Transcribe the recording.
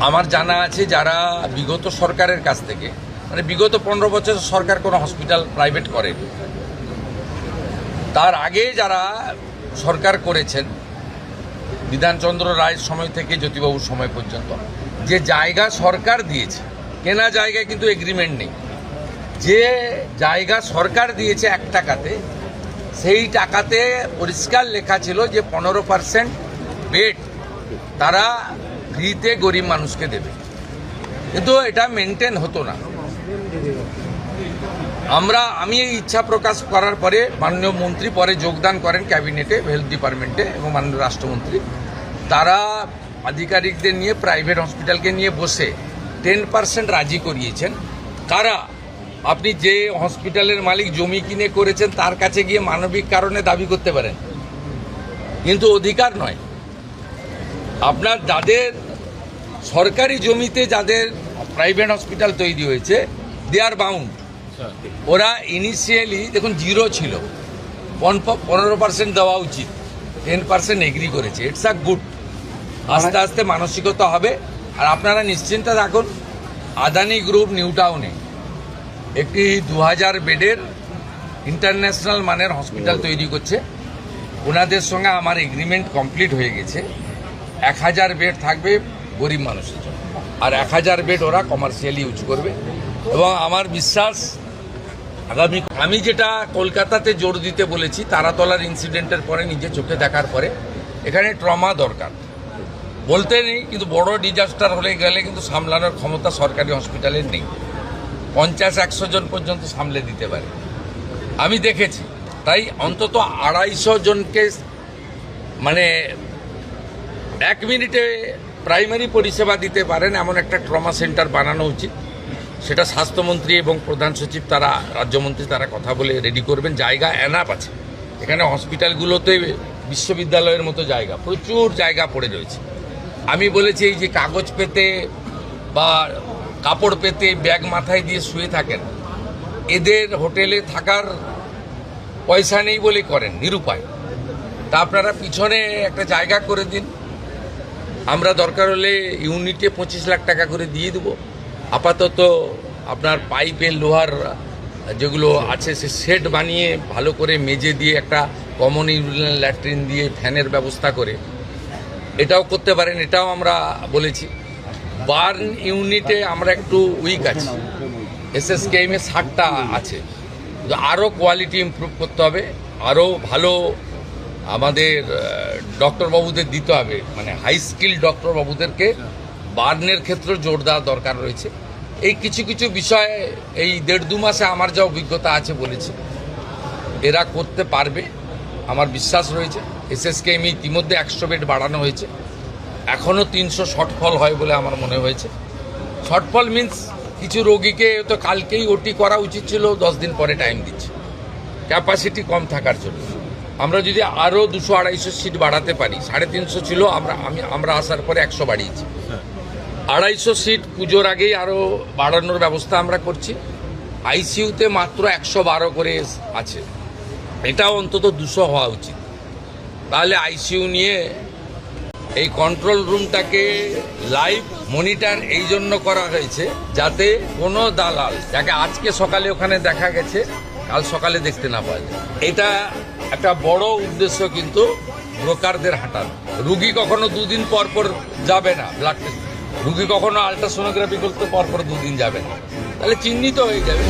আমার জানা আছে যারা বিগত সরকারের কাছ থেকে মানে বিগত 15 বছর সরকার কোনো হসপিটাল প্রাইভেট করেনি, তার আগে যারা সরকার করেছেন বিধানচন্দ্র রায়ের সময় থেকে জ্যোতিবাবুর সময় পর্যন্ত যে জায়গা সরকার দিয়েছে, কেনা জায়গায় কিন্তু এগ্রিমেন্ট নেই, যে জায়গা সরকার দিয়েছে 1 টাকাতে, সেই টাকাতে পরিষ্কার লেখা ছিল যে 15% বেড তারা ফ্রিতে গরিব মানুষকে দেবে, কিন্তু এটা মেনটেন হতো না। আমি এই ইচ্ছা প্রকাশ করার পরে মাননীয় মন্ত্রী পরে যোগদান করেন ক্যাবিনেটে, হেলথ ডিপার্টমেন্টে, এবং মাননীয় রাষ্ট্রমন্ত্রী তারা আধিকারিকদের নিয়ে প্রাইভেট হসপিটালকে নিয়ে বসে 10% রাজি করিয়েছেন। তারা আপনি যে হসপিটালের মালিক জমি কিনে করেছেন তার কাছে গিয়ে মানবিক কারণে দাবি করতে পারেন, কিন্তু অধিকার নয়। আপনার যাদের সরকারি জমিতে যাদের প্রাইভেট হসপিটাল তৈরি হয়েছে দে আর বাউন্ড। ওরা ইনিশিয়ালি দেখুন 0 ছিল, 15% দেওয়া উচিত, 10% এগ্রি করেছে। It's a good. আস্তে আস্তে মানসিকতা হবে। আর আপনারা নিশ্চিন্ত থাকুন, আদানি গ্রুপ নিউ টাউনে একটি 2000 বেডের ইন্টারন্যাশনাল মানের হসপিটাল তৈরি করছে। ওনাদের সঙ্গে আমার এগ্রিমেন্ট কমপ্লিট হয়ে গেছে। 1000 বেড থাকবে গরিব মানুষের জন্য, আর 1000 বেড ওরা কমার্শিয়ালি ইউজ করবে। এবং আমার বিশ্বাস আমি যেটা কলকাতাতে জোর দিতে বলেছি, তারাতলার ইনসিডেন্টের পরে নিজে চোখে দেখার পরে এখানে ট্রমা দরকার বলতে নেই, কিন্তু বড় ডিজাস্টার হলে গেলে কিন্তু সামলানোর ক্ষমতা সরকারি হসপিটালের নেই। 50-100 জন পর্যন্ত সামলে দিতে পারে, আমি দেখেছি। তাই অন্তত 250 জনকে মানে 1 মিনিটে প্রাইমারি পরিষেবা দিতে পারেন এমন একটা ট্রমা সেন্টার বানানো উচিত। সেটা স্বাস্থ্যমন্ত্রী এবং প্রধান সচিব তারা, রাজ্যমন্ত্রী তারা কথা বলে রেডি করবেন। জায়গা এনাফ আছে এখানে, হসপিটালগুলোতে বিশ্ববিদ্যালয়ের মতো জায়গা, প্রচুর জায়গা পড়ে রয়েছে। আমি বলেছি এই যে কাগজ পেতে বা কাপড় পেতে ব্যাগ মাথায় দিয়ে শুয়ে থাকেন, এদের হোটেলে থাকার পয়সা নেই বলে করেন, নিরুপায়। তা আপনারা পিছনে একটা জায়গা করে দিন, আমরা দরকার হলে ইউনিটে 25 লাখ টাকা করে দিয়ে দেবো। আপাতত আপনার পাইপের লোহার যেগুলো আছে সে সেট বানিয়ে ভালো করে মেজে দিয়ে একটা কমন ইউরিনাল ল্যাট্রিন দিয়ে ফ্যানের ব্যবস্থা করে এটাও করতে পারেন। এটাও আমরা বলেছি। বার্ন ইউনিটে আমরা একটু উইক আছি, এসএসকেএমে 60টা আছে, আরও কোয়ালিটি ইমপ্রুভ করতে হবে, আরও ভালো আমাদের ডক্টরবাবুদের দিতে হবে, মানে হাই স্কিল ডক্টরবাবুদেরকে বার্নের ক্ষেত্রে জোর দেওয়া দরকার রয়েছে। এই কিছু কিছু বিষয়ে এই 1.5-2 মাসে আমার যা অভিজ্ঞতা আছে বলেছি, এরা করতে পারবে আমার বিশ্বাস রয়েছে। এসএসকেএম ইতিমধ্যে 100 বেড বাড়ানো হয়েছে, এখনও 300 শর্টফল হয় বলে আমার মনে হয়েছে। শর্টফল মিন্স কিছু রোগীকে তো কালকেই ওটি করা উচিত ছিল, 10 দিন পরে টাইম দিচ্ছে ক্যাপাসিটি কম থাকার জন্য। আমরা যদি আরও 200-250 সিট বাড়াতে পারি, 350 ছিল, আমরা আসার পরে 100 বাড়িয়েছি। 250 সিট পুজোর আগেই আরও বাড়ানোর ব্যবস্থা আমরা করছি। আইসিইউতে মাত্র 112 করে আছে, এটাও অন্তত 200 হওয়া উচিত। তাহলে আইসিইউ নিয়ে এই কন্ট্রোল রুমটাকে লাইভ মনিটর এই জন্য করা হয়েছে যাতে কোনো দালাল, যাকে আজকে সকালে ওখানে দেখা গেছে, কাল সকালে দেখতে না পাওয়া যায়। এটা একটা বড় উদ্দেশ্য, কিন্তু ব্রোকারদের হাঁটানো। রুগী কখনো 2 দিন পর পর যাবে না ব্লাড টেস্ট, রুগী কখনো আলট্রাসোনোগ্রাফি করতে পর পর 2 দিন যাবে না, তাহলে চিহ্নিত হয়ে যাবে।